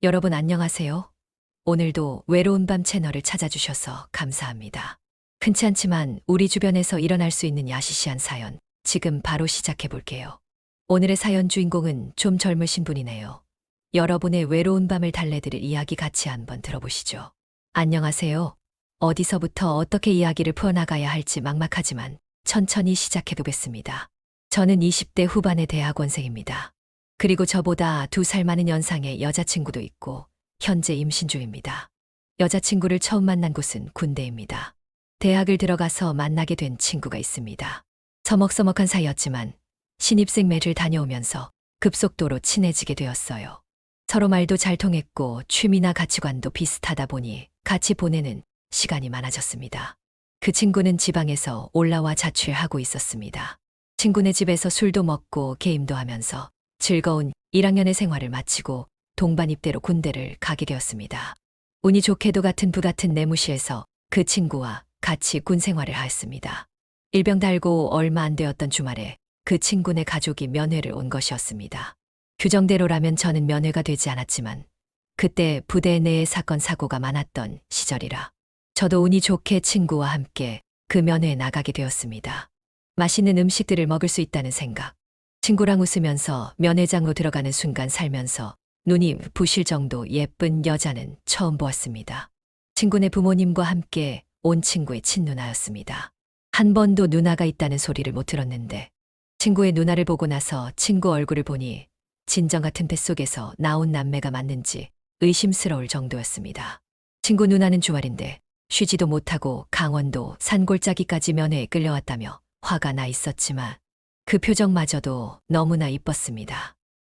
여러분 안녕하세요. 오늘도 외로운 밤 채널을 찾아주셔서 감사합니다. 흔치 않지만 우리 주변에서 일어날 수 있는 야시시한 사연, 지금 바로 시작해 볼게요. 오늘의 사연 주인공은 좀 젊으신 분이네요. 여러분의 외로운 밤을 달래드릴 이야기 같이 한번 들어보시죠. 안녕하세요. 어디서부터 어떻게 이야기를 풀어나가야 할지 막막하지만 천천히 시작해 보겠습니다. 저는 20대 후반의 대학원생입니다. 그리고 저보다 2살 많은 연상의 여자친구도 있고 현재 임신 중입니다. 여자친구를 처음 만난 곳은 군대입니다. 대학을 들어가서 만나게 된 친구가 있습니다. 서먹서먹한 사이였지만 신입생 매를 다녀오면서 급속도로 친해지게 되었어요. 서로 말도 잘 통했고 취미나 가치관도 비슷하다 보니 같이 보내는 시간이 많아졌습니다. 그 친구는 지방에서 올라와 자취하고 있었습니다. 친구네 집에서 술도 먹고 게임도 하면서 즐거운 1학년의 생활을 마치고 동반 입대로 군대를 가게 되었습니다. 운이 좋게도 같은 부 같은 내무시에서 그 친구와 같이 군 생활을 하였습니다. 일병 달고 얼마 안 되었던 주말에 그 친구네 가족이 면회를 온 것이었습니다. 규정대로라면 저는 면회가 되지 않았지만 그때 부대 내에 사건 사고가 많았던 시절이라 저도 운이 좋게 친구와 함께 그 면회에 나가게 되었습니다. 맛있는 음식들을 먹을 수 있다는 생각, 친구랑 웃으면서 면회장으로 들어가는 순간 살면서 눈이 부실 정도 예쁜 여자는 처음 보았습니다. 친구네 부모님과 함께 온 친구의 친누나였습니다. 한 번도 누나가 있다는 소리를 못 들었는데 친구의 누나를 보고 나서 친구 얼굴을 보니 진정 같은 뱃속에서 나온 남매가 맞는지 의심스러울 정도였습니다. 친구 누나는 주말인데 쉬지도 못하고 강원도 산골짜기까지 면회에 끌려왔다며 화가 나 있었지만 그 표정마저도 너무나 이뻤습니다.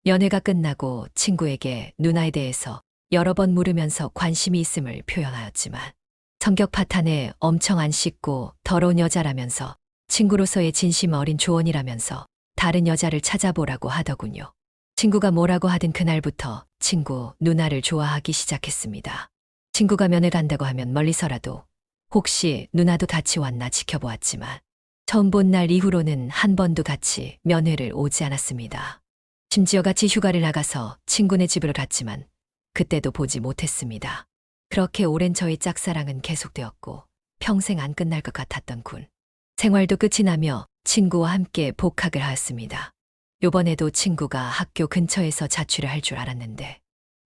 연애가 끝나고 친구에게 누나에 대해서 여러 번 물으면서 관심이 있음을 표현하였지만 성격 파탄에 엄청 안 씻고 더러운 여자라면서 친구로서의 진심 어린 조언이라면서 다른 여자를 찾아보라고 하더군요. 친구가 뭐라고 하든 그날부터 친구 누나를 좋아하기 시작했습니다. 친구가 면회 간다고 하면 멀리서라도 혹시 누나도 같이 왔나 지켜보았지만 처음 본 날 이후로는 한 번도 같이 면회를 오지 않았습니다. 심지어 같이 휴가를 나가서 친구네 집으로 갔지만 그때도 보지 못했습니다. 그렇게 오랜 저의 짝사랑은 계속되었고 평생 안 끝날 것 같았던 군 생활도 끝이 나며 친구와 함께 복학을 하였습니다. 요번에도 친구가 학교 근처에서 자취를 할 줄 알았는데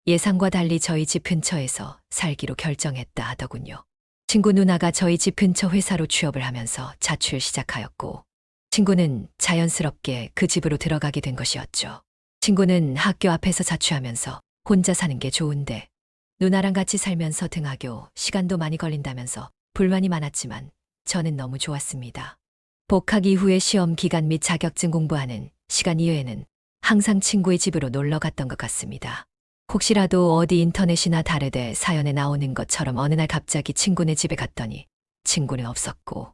예상과 달리 저희 집 근처에서 살기로 결정했다 하더군요. 친구 누나가 저희 집 근처 회사로 취업을 하면서 자취를 시작하였고 친구는 자연스럽게 그 집으로 들어가게 된 것이었죠. 친구는 학교 앞에서 자취하면서 혼자 사는 게 좋은데 누나랑 같이 살면서 등하교 시간도 많이 걸린다면서 불만이 많았지만 저는 너무 좋았습니다. 복학 이후에 시험 기간 및 자격증 공부하는 시간 이외에는 항상 친구의 집으로 놀러 갔던 것 같습니다. 혹시라도 어디 인터넷이나 다르데 사연에 나오는 것처럼 어느 날 갑자기 친구네 집에 갔더니 친구는 없었고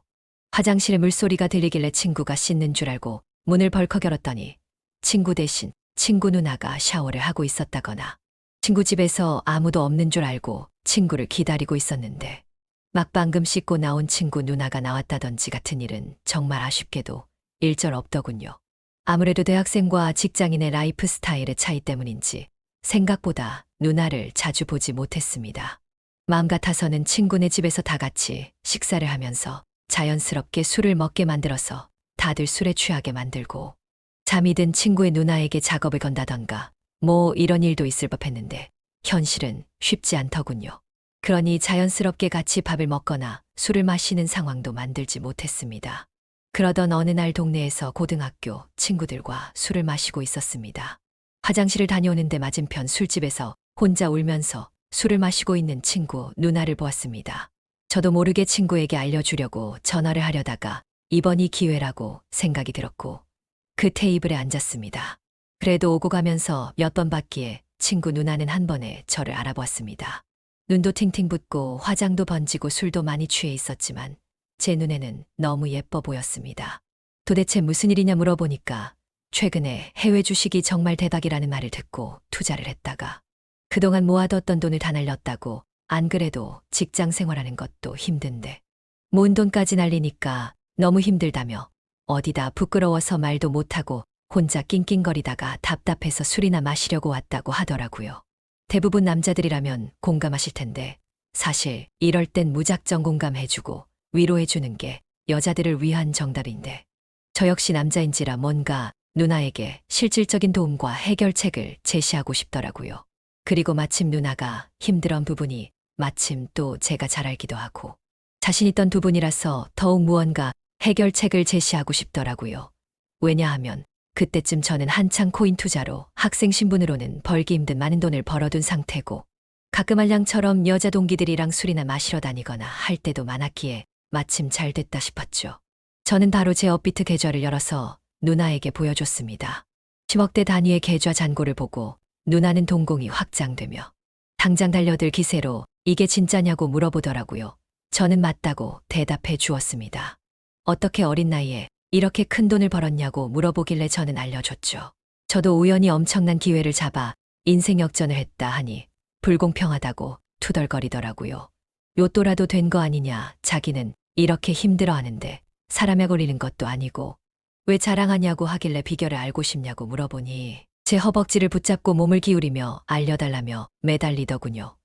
화장실에 물소리가 들리길래 친구가 씻는 줄 알고 문을 벌컥 열었더니 친구 대신 친구 누나가 샤워를 하고 있었다거나 친구 집에서 아무도 없는 줄 알고 친구를 기다리고 있었는데 막 방금 씻고 나온 친구 누나가 나왔다던지 같은 일은 정말 아쉽게도 일절 없더군요. 아무래도 대학생과 직장인의 라이프 스타일의 차이 때문인지 생각보다 누나를 자주 보지 못했습니다. 마음 같아서는 친구네 집에서 다 같이 식사를 하면서 자연스럽게 술을 먹게 만들어서 다들 술에 취하게 만들고 잠이 든 친구의 누나에게 작업을 건다던가 뭐 이런 일도 있을 법했는데 현실은 쉽지 않더군요. 그러니 자연스럽게 같이 밥을 먹거나 술을 마시는 상황도 만들지 못했습니다. 그러던 어느 날 동네에서 고등학교 친구들과 술을 마시고 있었습니다. 화장실을 다녀오는데 맞은편 술집에서 혼자 울면서 술을 마시고 있는 친구 누나를 보았습니다. 저도 모르게 친구에게 알려주려고 전화를 하려다가 이번이 기회라고 생각이 들었고 그 테이블에 앉았습니다. 그래도 오고 가면서 몇 번 봤기에 친구 누나는 한 번에 저를 알아보았습니다. 눈도 팅팅 붓고 화장도 번지고 술도 많이 취해 있었지만 제 눈에는 너무 예뻐 보였습니다. 도대체 무슨 일이냐 물어보니까 최근에 해외 주식이 정말 대박이라는 말을 듣고 투자를 했다가 그동안 모아뒀던 돈을 다 날렸다고 안 그래도 직장 생활하는 것도 힘든데 모은 돈까지 날리니까 너무 힘들다며 어디다 부끄러워서 말도 못하고 혼자 낑낑거리다가 답답해서 술이나 마시려고 왔다고 하더라고요. 대부분 남자들이라면 공감하실 텐데 사실 이럴 땐 무작정 공감해주고 위로해주는 게 여자들을 위한 정답인데 저 역시 남자인지라 뭔가 누나에게 실질적인 도움과 해결책을 제시하고 싶더라고요. 그리고 마침 누나가 힘들었던 부분이 마침 또 제가 잘 알기도 하고 자신 있던 부분이라서 더욱 무언가 해결책을 제시하고 싶더라고요. 왜냐하면 그때쯤 저는 한창 코인 투자로 학생 신분으로는 벌기 힘든 많은 돈을 벌어둔 상태고 가끔 알량처럼 여자 동기들이랑 술이나 마시러 다니거나 할 때도 많았기에 마침 잘 됐다 싶었죠. 저는 바로 제 업비트 계좌를 열어서 누나에게 보여줬습니다. 10억대 단위의 계좌 잔고를 보고 누나는 동공이 확장되며 당장 달려들 기세로 이게 진짜냐고 물어보더라고요. 저는 맞다고 대답해 주었습니다. 어떻게 어린 나이에 이렇게 큰 돈을 벌었냐고 물어보길래 저는 알려줬죠. 저도 우연히 엄청난 기회를 잡아 인생 역전을 했다 하니 불공평하다고 투덜거리더라고요. 로또라도 된 거 아니냐, 자기는 이렇게 힘들어하는데 사람에 걸리는 것도 아니고 왜 자랑하냐고 하길래 비결을 알고 싶냐고 물어보니 제 허벅지를 붙잡고 몸을 기울이며 알려달라며 매달리더군요.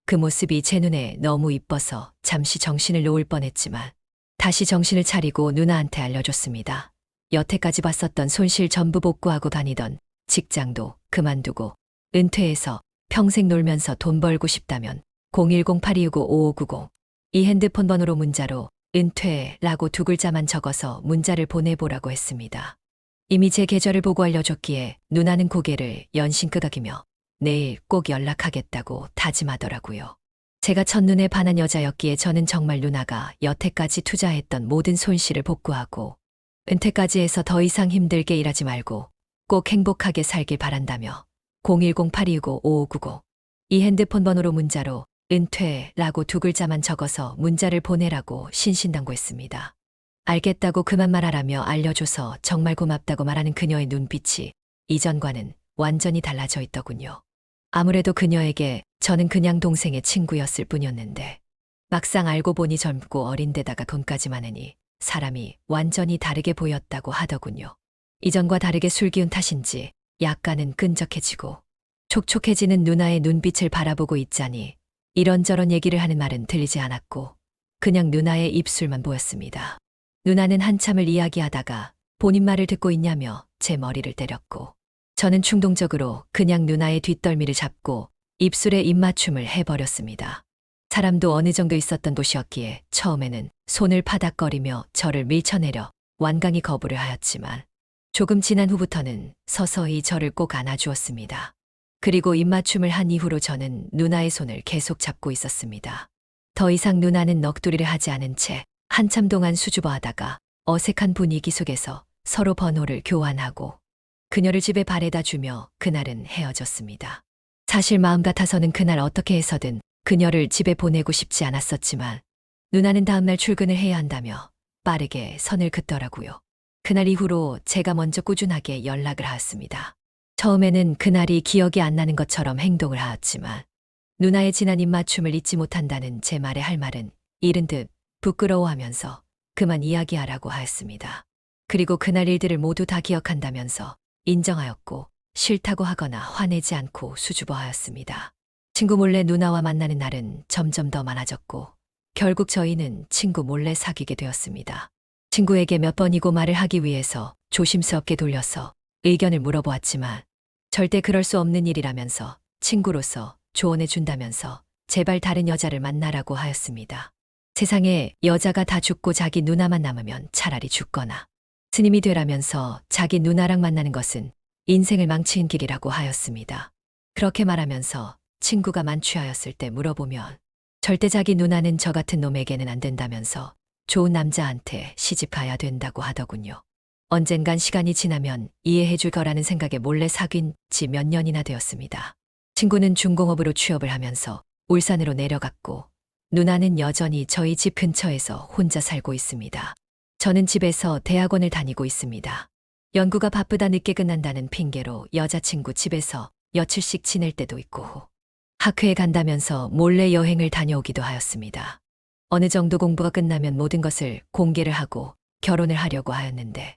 그 모습이 제 눈에 너무 이뻐서 잠시 정신을 놓을 뻔했지만 다시 정신을 차리고 누나한테 알려줬습니다. 여태까지 봤었던 손실 전부 복구하고 다니던 직장도 그만두고 은퇴해서 평생 놀면서 돈 벌고 싶다면 010-8265-5590 이 핸드폰 번호로 문자로 은퇴라고 두 글자만 적어서 문자를 보내보라고 했습니다. 이미 제 계좌를 보고 알려줬기에 누나는 고개를 연신 끄덕이며 내일 꼭 연락하겠다고 다짐하더라고요. 제가 첫눈에 반한 여자였기에 저는 정말 누나가 여태까지 투자했던 모든 손실을 복구하고 은퇴까지 해서 더 이상 힘들게 일하지 말고 꼭 행복하게 살길 바란다며 010-8265-5590 이 핸드폰 번호로 문자로 은퇴라고 두 글자만 적어서 문자를 보내라고 신신당부했습니다. 알겠다고 그만 말하라며 알려줘서 정말 고맙다고 말하는 그녀의 눈빛이 이전과는 완전히 달라져 있더군요. 아무래도 그녀에게 저는 그냥 동생의 친구였을 뿐이었는데 막상 알고 보니 젊고 어린데다가 돈까지 많으니 사람이 완전히 다르게 보였다고 하더군요. 이전과 다르게 술 기운 탓인지 약간은 끈적해지고 촉촉해지는 누나의 눈빛을 바라보고 있자니 이런저런 얘기를 하는 말은 들리지 않았고 그냥 누나의 입술만 보였습니다. 누나는 한참을 이야기하다가 본인 말을 듣고 있냐며 제 머리를 때렸고 저는 충동적으로 그냥 누나의 뒷덜미를 잡고 입술에 입맞춤을 해버렸습니다. 사람도 어느 정도 있었던 곳이었기에 처음에는 손을 파닥거리며 저를 밀쳐내려 완강히 거부를 하였지만 조금 지난 후부터는 서서히 저를 꼭 안아주었습니다. 그리고 입맞춤을 한 이후로 저는 누나의 손을 계속 잡고 있었습니다. 더 이상 누나는 넋두리를 하지 않은 채 한참 동안 수줍어하다가 어색한 분위기 속에서 서로 번호를 교환하고 그녀를 집에 바래다 주며 그날은 헤어졌습니다. 사실 마음 같아서는 그날 어떻게 해서든 그녀를 집에 보내고 싶지 않았었지만 누나는 다음날 출근을 해야 한다며 빠르게 선을 긋더라고요. 그날 이후로 제가 먼저 꾸준하게 연락을 하였습니다. 처음에는 그날이 기억이 안 나는 것처럼 행동을 하였지만 누나의 진한 입맞춤을 잊지 못한다는 제 말에 할 말은 잃은 듯 부끄러워하면서 그만 이야기하라고 하였습니다. 그리고 그날 일들을 모두 다 기억한다면서 인정하였고 싫다고 하거나 화내지 않고 수줍어하였습니다. 친구 몰래 누나와 만나는 날은 점점 더 많아졌고 결국 저희는 친구 몰래 사귀게 되었습니다. 친구에게 몇 번이고 말을 하기 위해서 조심스럽게 돌려서 의견을 물어보았지만 절대 그럴 수 없는 일이라면서 친구로서 조언해 준다면서 제발 다른 여자를 만나라고 하였습니다. 세상에 여자가 다 죽고 자기 누나만 남으면 차라리 죽거나 스님이 되라면서 자기 누나랑 만나는 것은 인생을 망치는 길이라고 하였습니다. 그렇게 말하면서 친구가 만취하였을 때 물어보면 절대 자기 누나는 저 같은 놈에게는 안 된다면서 좋은 남자한테 시집가야 된다고 하더군요. 언젠간 시간이 지나면 이해해 줄 거라는 생각에 몰래 사귄 지 몇 년이나 되었습니다. 친구는 중공업으로 취업을 하면서 울산으로 내려갔고 누나는 여전히 저희 집 근처에서 혼자 살고 있습니다. 저는 집에서 대학원을 다니고 있습니다. 연구가 바쁘다 늦게 끝난다는 핑계로 여자친구 집에서 며칠씩 지낼 때도 있고 학회에 간다면서 몰래 여행을 다녀오기도 하였습니다. 어느 정도 공부가 끝나면 모든 것을 공개를 하고 결혼을 하려고 하였는데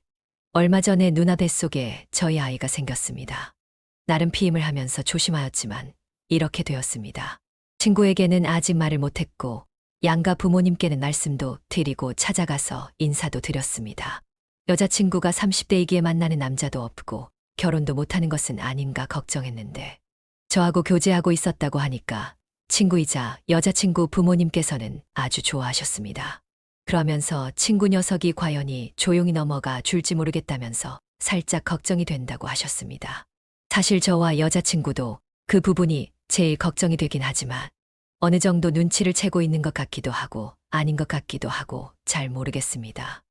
얼마 전에 누나 뱃속에 저희 아이가 생겼습니다. 나름 피임을 하면서 조심하였지만 이렇게 되었습니다. 친구에게는 아직 말을 못했고 양가 부모님께는 말씀도 드리고 찾아가서 인사도 드렸습니다. 여자친구가 30대이기에 만나는 남자도 없고 결혼도 못하는 것은 아닌가 걱정했는데 저하고 교제하고 있었다고 하니까 친구이자 여자친구 부모님께서는 아주 좋아하셨습니다. 그러면서 친구 녀석이 과연히 조용히 넘어가 줄지 모르겠다면서 살짝 걱정이 된다고 하셨습니다. 사실 저와 여자친구도 그 부분이 제일 걱정이 되긴 하지만 어느 정도 눈치를 채고 있는 것 같기도 하고 아닌 것 같기도 하고 잘 모르겠습니다.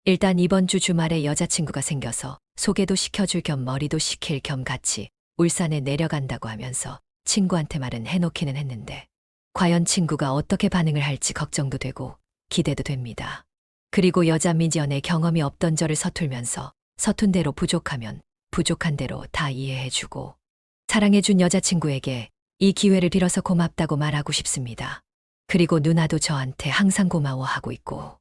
일단 이번 주 주말에 여자친구가 생겨서 소개도 시켜줄 겸 머리도 식힐 겸 같이 울산에 내려간다고 하면서 친구한테 말은 해놓기는 했는데 과연 친구가 어떻게 반응을 할지 걱정도 되고 기대도 됩니다. 그리고 여자 미지연의 경험이 없던 저를 서툴면서 서툰 대로 부족하면 부족한 대로 다 이해해주고 사랑해준 여자친구에게 이 기회를 빌어서 고맙다고 말하고 싶습니다. 그리고 누나도 저한테 항상 고마워하고 있고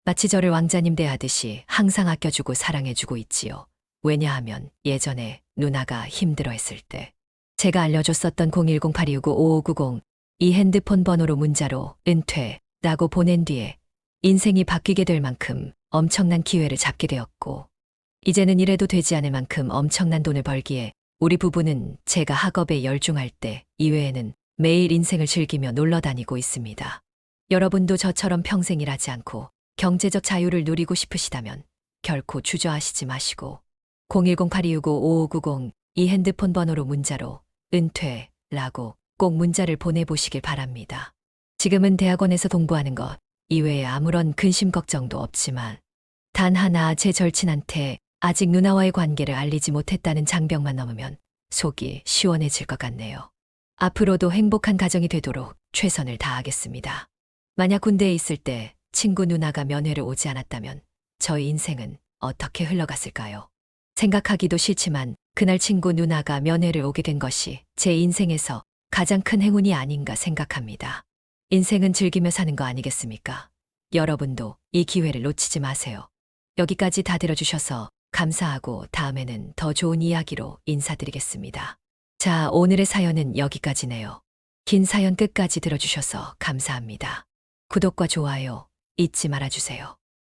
마치 저를 왕자님 대하듯이 항상 아껴주고 사랑해주고 있지요. 왜냐하면 예전에 누나가 힘들어했을 때 제가 알려줬었던 010-8269-5590 이 핸드폰 번호로 문자로 은퇴라고 보낸 뒤에 인생이 바뀌게 될 만큼 엄청난 기회를 잡게 되었고 이제는 이래도 되지 않을 만큼 엄청난 돈을 벌기에 우리 부부는 제가 학업에 열중할 때 이외에는 매일 인생을 즐기며 놀러 다니고 있습니다. 여러분도 저처럼 평생 일하지 않고 경제적 자유를 누리고 싶으시다면 결코 주저하시지 마시고 010-8265-5590 이 핸드폰 번호로 문자로 은퇴라고 꼭 문자를 보내보시길 바랍니다. 지금은 대학원에서 공부하는 것 이외에 아무런 근심 걱정도 없지만 단 하나 제 절친한테 아직 누나와의 관계를 알리지 못했다는 장벽만 넘으면 속이 시원해질 것 같네요. 앞으로도 행복한 가정이 되도록 최선을 다하겠습니다. 만약 군대에 있을 때 친구 누나가 면회를 오지 않았다면 저희 인생은 어떻게 흘러갔을까요? 생각하기도 싫지만 그날 친구 누나가 면회를 오게 된 것이 제 인생에서 가장 큰 행운이 아닌가 생각합니다. 인생은 즐기며 사는 거 아니겠습니까? 여러분도 이 기회를 놓치지 마세요. 여기까지 다 들어주셔서 감사하고 다음에는 더 좋은 이야기로 인사드리겠습니다. 자, 오늘의 사연은 여기까지네요. 긴 사연 끝까지 들어주셔서 감사합니다. 구독과 좋아요 잊지 말아주세요.